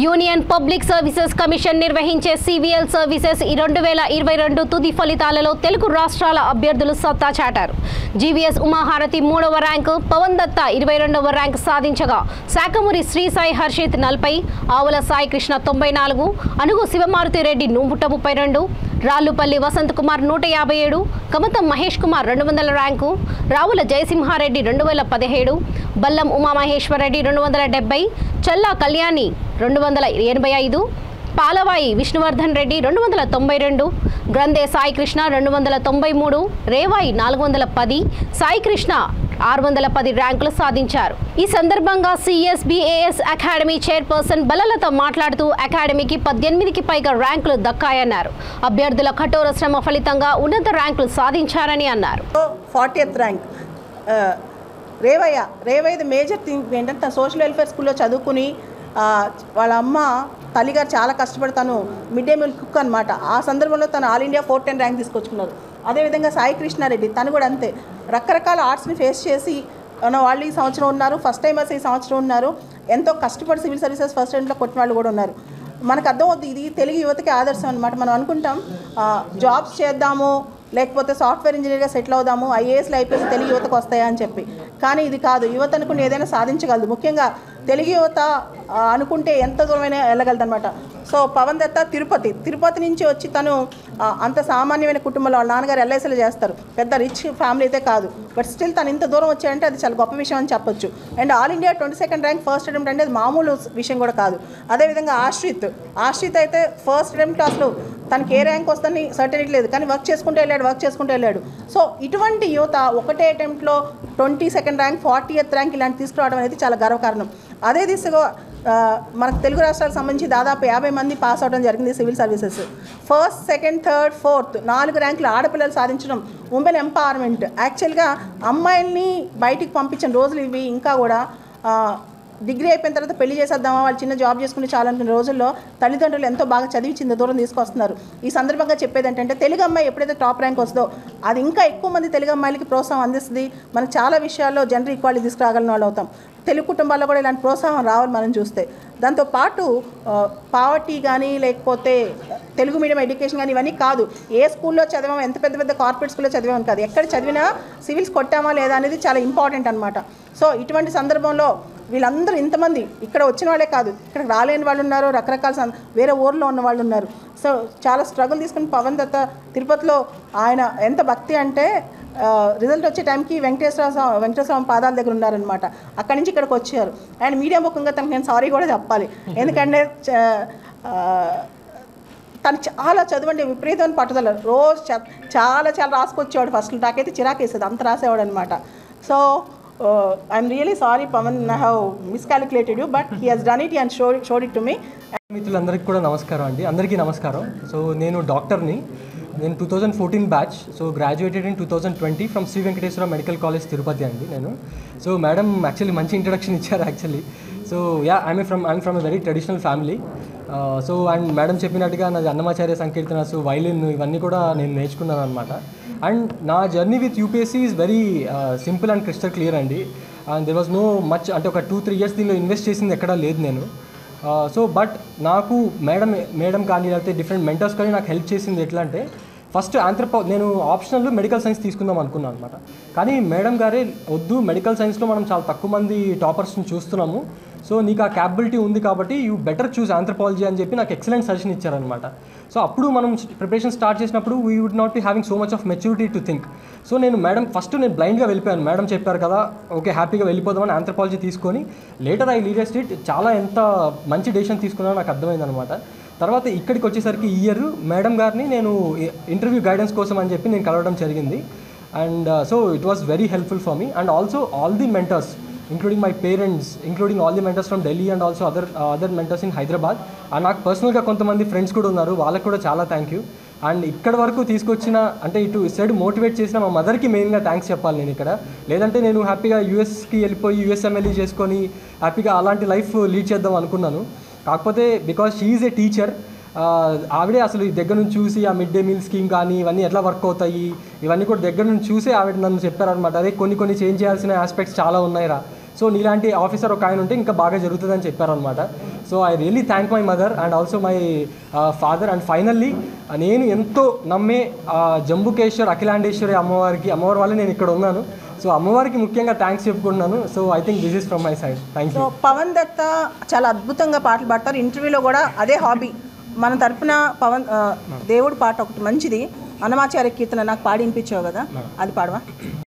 Union public services commission నిర్వహించే CVL services 2022 తుది ఫలితాలలో తెలుగు రాష్ట్రాల అభ్యర్థులు సత్తా చాటారు. జీవీఎస్ ఉమాహారతి 3వ ర్యాంకు, పవన్ దత్తా 22వ ర్యాంకు సాధించగా శాఖమూరి శ్రీ సాయి హర్షిత్ 40, ఆవుల సాయి కృష్ణ 94, అనుగు శివమారుతి రెడ్డి 132, రాళ్లుపల్లి వసంత్ కుమార్ 157, కమతం మహేష్ కుమార్ 200 ర్యాంకు, రావుల జయసింహారెడ్డి 2017, బల్లం ఉమామహేశ్వరరెడ్డి 270, చల్లా కళ్యాణి 285, పాలవాయి విష్ణువర్ధన్ రెడ్డి 292, గ్రంథే సాయి కృష్ణ 293, రేవాయి 410, సాయి కృష్ణ 610 ర్యాంకులు సాధించారు. ఈ సందర్భంగా సిఎస్బిఏఎస్ అకాడమీ చైర్పర్సన్ బలలత మాట్లాడుతూ అకాడమీకి 18కి పైగా ర్యాంకులు దక్కాయన్నారు. అభ్యర్థుల కఠోర శ్రమ ఫలితంగా ఉన్నత ర్యాంకులు సాధించారని అన్నారు. 40th ర్యాంక్ రేవయ్యది మేజర్ థింగ్ ఏంటంటే తను సోషల్ వెల్ఫేర్ స్కూల్లో చదువుకుని వాళ్ళ అమ్మ తల్లిగారు చాలా కష్టపడి తను మిడ్ డే మీల్ కుక్ అనమాట. ఆ సందర్భంలో తను ఆల్ ఇండియా 410 ర్యాంక్ తీసుకొచ్చుకున్నారు. అదేవిధంగా సాయి కృష్ణారెడ్డి తను కూడా అంతే, రకరకాల ఆర్ట్స్ని ఫేస్ చేసి వాళ్ళు ఈ సంవత్సరం ఉన్నారు, ఫస్ట్ టైమర్స్ ఈ సంవత్సరం ఉన్నారు, ఎంతో కష్టపడి సివిల్ సర్వీసెస్ ఫస్ట్ ర్యాంక్లో కొట్టిన వాళ్ళు కూడా ఉన్నారు. మనకు అర్థమవుతుంది ఇది తెలుగు యువతకి ఆదర్శం అనమాట. మనం అనుకుంటాం జాబ్స్ చేద్దాము, లేకపోతే సాఫ్ట్వేర్ ఇంజనీర్గా సెటిల్ అవుదాము, ఐఏఎస్లు ఐపీఎస్ తెలుగు యువతకు వస్తాయా అని చెప్పి. కానీ ఇది కాదు, యువత అనుకుని ఏదైనా సాధించగలదు. ముఖ్యంగా తెలుగు యువత అనుకుంటే ఎంత దూరమైనా వెళ్ళగలదు అనమాట. సో పవన్ దత్తా తిరుపతి నుంచి వచ్చి తను అంత సామాన్యమైన కుటుంబంలో వాళ్ళ నాన్నగారు ఎల్ఐసీలు చేస్తారు, పెద్ద రిచ్ ఫ్యామిలీ అయితే కాదు, బట్ స్టిల్ తను ఇంత దూరం వచ్చాయంటే అది చాలా గొప్ప విషయం అని చెప్పొచ్చు. And all India 22nd rank first attempt అంటే అది మామూలు విషయం కూడా కాదు. అదేవిధంగా ఆశ్రిత్ అయితే ఫస్ట్ అటెంప్ట్ అసలు తనకి ఏ ర్యాంక్ వస్తుందని సర్టెనిటీ లేదు, కానీ వర్క్ చేసుకుంటూ వెళ్ళాడు. సో ఇటువంటి యువత ఒకటే అటెంప్ట్లో 22nd ర్యాంక్, 40th ర్యాంక్ ఇలాంటి తీసుకురావడం అనేది చాలా గర్వకారణం. అదే దిశగా మనకు తెలుగు రాష్ట్రాలకు సంబంధించి దాదాపు 50 మంది పాస్ అవడం జరిగింది civil services. 1st, 2nd, 3rd, 4th 4 ర్యాంకులు ఆడపిల్లలు సాధించడం ఉమెన్ ఎంపవర్మెంట్. యాక్చువల్గా అమ్మాయిల్ని బయటికి పంపించిన రోజులు ఇవి. ఇంకా కూడా డిగ్రీ అయిపోయిన తర్వాత పెళ్లి చేసేద్దామా, వాళ్ళు చిన్న జాబ్ చేసుకుని చాలనుకునే రోజుల్లో తల్లిదండ్రులు ఎంతో బాగా చదివించింది దూరం తీసుకొస్తున్నారు. ఈ సందర్భంగా చెప్పేది ఏంటంటే తెలుగు అమ్మాయి ఎప్పుడైతే టాప్ ర్యాంక్ వస్తుందో అది ఇంకా ఎక్కువ మంది తెలుగు అమ్మాయిలకి ప్రోత్సాహం అందిస్తుంది. మనకు చాలా విషయాల్లో జెండర్ ఈక్వాలిటీ తీసుకురాగలిగిన వాళ్ళు అవుతాం. తెలుగు కుటుంబాల్లో కూడా ఇలాంటి ప్రోత్సాహం రావాలి మనం చూస్తే. దాంతోపాటు పావర్టీ కానీ లేకపోతే తెలుగు మీడియం ఎడ్యుకేషన్ కానీ ఇవన్నీ కాదు. ఏ స్కూల్లో చదివామో, ఎంత పెద్ద కార్పొరేట్ స్కూల్లో చదివామని కాదు, ఎక్కడ చదివినా సివిల్స్ కొట్టామా లేదా అనేది చాలా ఇంపార్టెంట్ అనమాట. సో ఇటువంటి సందర్భంలో వీళ్ళందరూ ఇంతమంది ఇక్కడ వచ్చిన వాళ్ళే కాదు, ఇక్కడ రాలేని వాళ్ళు ఉన్నారు, రకరకాల వేరే ఊర్లో ఉన్న వాళ్ళు ఉన్నారు. సో చాలా స్ట్రగుల్ తీసుకుని పవన్ దత్తా తిరుపతిలో ఆయన ఎంత భక్తి అంటే రిజల్ట్ వచ్చే టైంకి వెంకటేశ్వర పాదాల దగ్గర ఉన్నారనమాట. అక్కడి నుంచి ఇక్కడికి వచ్చారు. అండ్ మీడియా ముఖంగా తనకు నేను సారీ కూడా చెప్పాలి, ఎందుకంటే తను చాలా చదవండి, విపరీతమైన పట్టుదల, రోజు చాలా రాసుకొచ్చేవాడు. ఫస్ట్ నాకైతే చిరాకు వేసేది, అంత రాసేవాడు అనమాట. So I'm really sorry Pawan, I have miscalculated you, but he has done it and showed it to me. మిత్రులందరికీ కూడా నమస్కారం అండి, అందరికీ నమస్కారం. సో నేను డాక్టర్ని, నేను 2014 batch. So graduated in 2020 from Sri Venkateswara medical college Tirupati అండి నేను. సో మేడం యాక్చువల్లీ మంచి ఇంట్రడక్షన్ ఇచ్చారు actually. So I'm from a very traditional family. So and madam చెప్పినట్టుగా నాది అన్నమాచార్య సంకీర్తనస్, వైలిన్ ఇవన్నీ కూడా నేను నేర్చుకున్నాను అనమాట. అండ్ నా journey with UPSC is very simple and crystal clear అండి. And there was no much, అంటే ఒక 2-3 ఇయర్స్ దీనిలో ఇన్వెస్ట్ చేసింది ఎక్కడా లేదు నేను. సో బట్ నాకు మేడం కానీ లేకపోతే డిఫరెంట్ మెంటర్స్ కానీ నాకు హెల్ప్ చేసింది ఎట్లా అంటే, ఫస్ట్ నేను ఆప్షనల్ మెడికల్ సైన్స్ తీసుకుందాం అనుకున్నాను అనమాట. కానీ మేడం గారే వద్దు, మెడికల్ సైన్స్లో మనం చాలా తక్కువ మంది టాపర్స్ని చూస్తున్నాము, సో నీకు ఆ క్యాపబిలిటీ ఉంది కాబట్టి యూ బెటర్ చూస్ ఆంథ్రపాలజీ అని చెప్పి నాకు ఎక్సలెంట్ సజెషన్ ఇచ్చారనమాట. సో అప్పుడు మనం ప్రిపరేషన్ స్టార్ట్ చేసినప్పుడు we would not be having so much of maturity to think. So నేను నేను బ్లైండ్గా వెళ్ళిపోయాను. మేడం చెప్పారు కదా, ఓకే హ్యాపీగా వెళ్ళిపోదామని ఆంథ్రపాలజీ తీసుకొని లేటర్ ఐ లీడెస్ట్ ఇట్. చాలా ఎంత మంచి డెసిషన్ తీసుకున్నానో నాకు అర్థమైందనమాట. తర్వాత ఇక్కడికి వచ్చేసరికి ఈ ఇయర్ మేడం గారిని నేను ఇంటర్వ్యూ గైడెన్స్ కోసం అని చెప్పి నేను కలవడం జరిగింది. And so it was very helpful for me. And also all the mentors, including my parents, including all the mentors from Delhi and also other mentors in Hyderabad. And నాకు పర్సనల్గా కొంతమంది friends కూడా ఉన్నారు, వాళ్ళకి కూడా చాలా థ్యాంక్ యూ. అండ్ ఇక్కడ వరకు తీసుకొచ్చిన, అంటే ఇటు సైడ్ మోటివేట్ చేసిన మా మదర్కి మెయిన్గా థ్యాంక్స్ చెప్పాలి నేను ఇక్కడ. లేదంటే నేను హ్యాపీగా యూఎస్కి వెళ్ళిపోయి యూఎస్ఎంఎల్ఈ చేసుకొని హ్యాపీగా అలాంటి లైఫ్ లీడ్ చేద్దాం అనుకున్నాను. కాకపోతే because she is a teacher, ఆవిడే అసలు ఈ దగ్గర నుంచి చూసి ఆ మిడ్ డే మీల్ స్కీమ్ కానీ ఇవన్నీ ఎట్లా వర్క్ అవుతాయి ఇవన్నీ కూడా దగ్గర నుంచి చూసి ఆవిడ నన్ను చెప్పారనమాట. అదే కొన్ని చేంజ్ చేయాల్సిన ఆస్పెక్ట్స్ చాలా ఉన్నాయిరా, సో నీలాంటి ఆఫీసర్ ఒక ఆయన ఉంటే ఇంకా బాగా జరుగుతుందని చెప్పారనమాట. So I really thank my mother and also my father. And finally నేను ఎంతో నమ్మే జంబుకేశ్వర్ అఖిలాండేశ్వరి అమ్మవారి వల్ల నేను ఇక్కడ ఉన్నాను. సో అమ్మవారికి ముఖ్యంగా థ్యాంక్స్ చెప్పుకుంటున్నాను. So I think this is from my side. Thank you. So Pavan Datta చాలా అద్భుతంగా పాటలు పాడతారు. ఇంటర్వ్యూలో కూడా అదే హాబీ. మన తరపున పవన్ దేవుడు పాట ఒకటి మంచిది, అన్నమాచార్య కీర్తన నాకు పాడి వినిపించావు కదా, అది పాడవా?